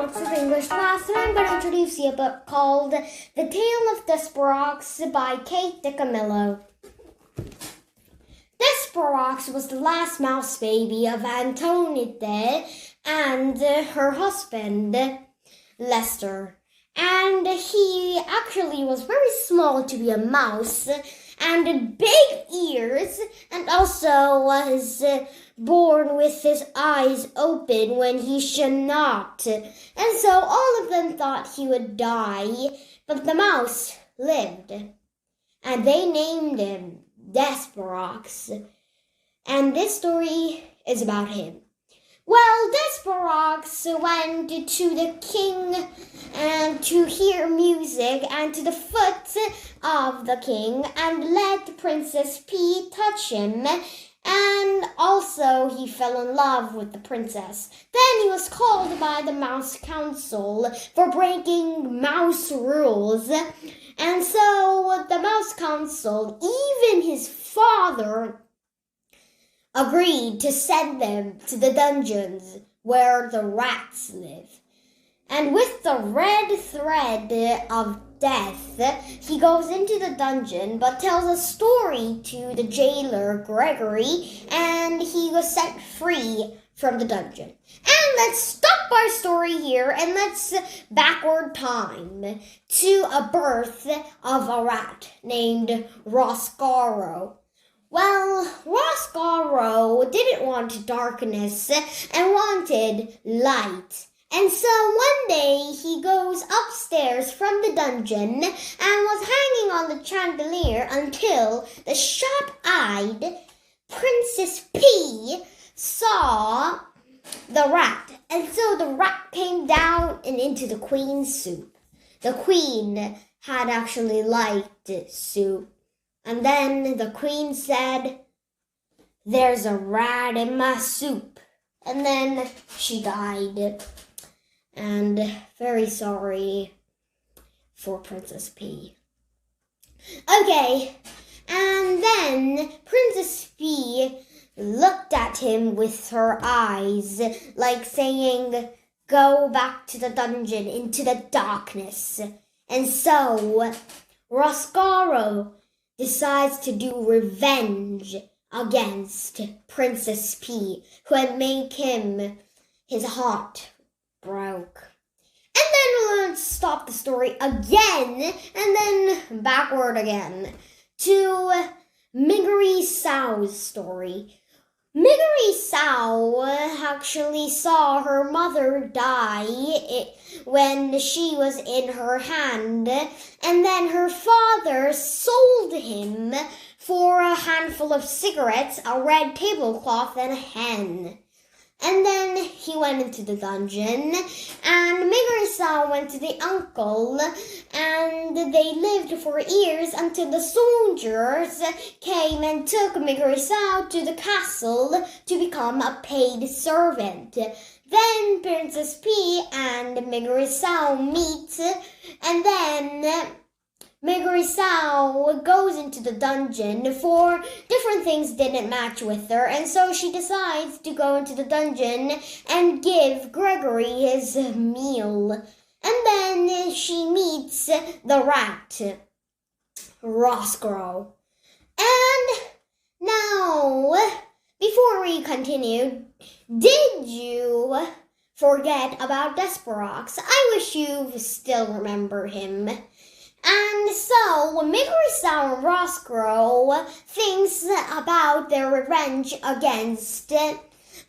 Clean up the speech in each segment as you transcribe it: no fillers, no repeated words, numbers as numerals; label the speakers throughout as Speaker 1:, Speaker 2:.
Speaker 1: months of English class, and I'm going to introduce you a book called The Tale of Desperearx by Kate Dicamillo. Desperearx was the last mouse baby of Antoinette and her husband, Lester. And he actually was very small to be a mouse, and big ears, and also was born with his eyes open when he should not. And so all of them thought he would die, but the mouse lived. And they named him Desperearx. And this story is about him. Well, Desperearx went to the king and to hear music and to the foot of the king and let Princess P touch him, and also he fell in love with the princess. Then he was called by the Mouse Council for breaking mouse rules, and so the Mouse Council, even his father, agreed to send them to the dungeons where the rats live. And with the red thread of death, he goes into the dungeon but tells a story to the jailer Gregory, and he was set free from the dungeon. And let's stop our story here and let's backward time to a birth of a rat named Roscoe. Well, Roscoe didn't want darkness and wanted light. And so one day he goes upstairs from the dungeon and was hanging on the chandelier until the sharp-eyed Princess P saw the rat. And so the rat came down and into the queen's soup. The queen had actually liked soup. And then the queen said, "There's a rat in my soup." And then she died. And very sorry for Princess P. Okay, and then Princess P looked at him with her eyes, like saying, "Go back to the dungeon, into the darkness." And so Roscoe decides to do revenge against Princess P, who had made him his heart broke. And then let's stop the story again, and then backward again to Miggery Sow's story. Miggery Sow actually saw her mother die when she was in her hand, and then her father sold him for a handful of cigarettes, a red tablecloth, and a hen. And then he went into the dungeon, and Miggery Sow went to the uncle, and they lived for years until the soldiers came and took Miggery Sow to the castle to become a paid servant. Then Princess P and Miggery Sow meet, and then Miggery Sow goes into the dungeon for different things didn't match with her, and so she decides to go into the dungeon and give Gregory his meal. And then she meets the rat, Roscoe. And now, before we continue, did you forget about Desperearx? I wish you still remember him. And so, Miggery Sow and Roscoe thinks about their revenge against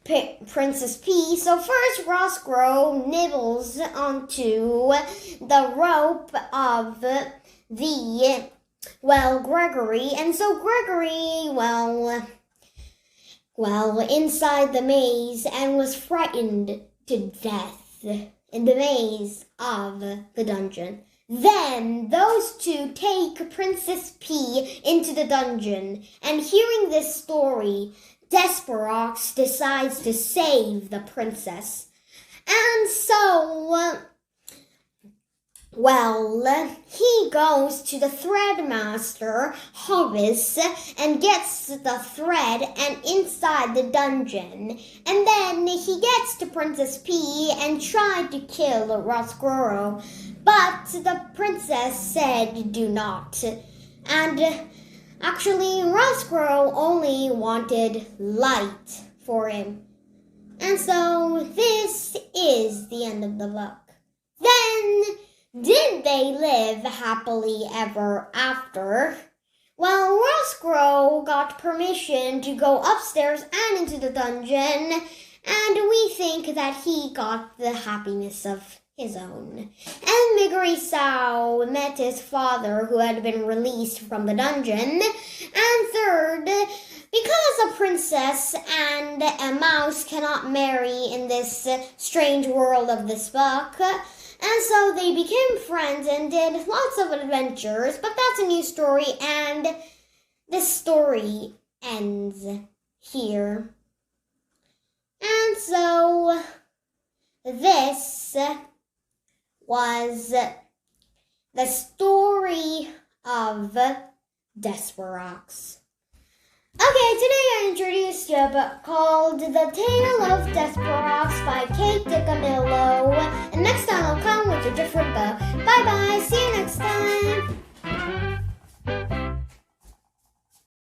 Speaker 1: Princess P. So first, Roscoe nibbles onto the rope of Gregory. And so Gregory, inside the maze and was frightened to death in the maze of the dungeon. Then those two take Princess P into the dungeon, and hearing this story, Desperearx decides to save the princess. And so Well, he goes to the thread master, Horace, and gets the thread and inside the dungeon. And then he gets to Princess P and tried to kill Roscuro, but the princess said do not. And actually, Roscuro only wanted light for him. And so this is the end of the book. Then, did they live happily ever after? Well, Roscuro got permission to go upstairs and into the dungeon, and we think that he got the happiness of his own. And Migri-Sao met his father, who had been released from the dungeon. And third, because a princess and a mouse cannot marry in this strange world of this book, and so they became friends and did lots of adventures, but that's a new story, and this story ends here. And so this was the story of Desperearx. Okay, today I introduced you a book called The Tale of Desperearx by Kate Dicamillo, and next time I'll come with a different book.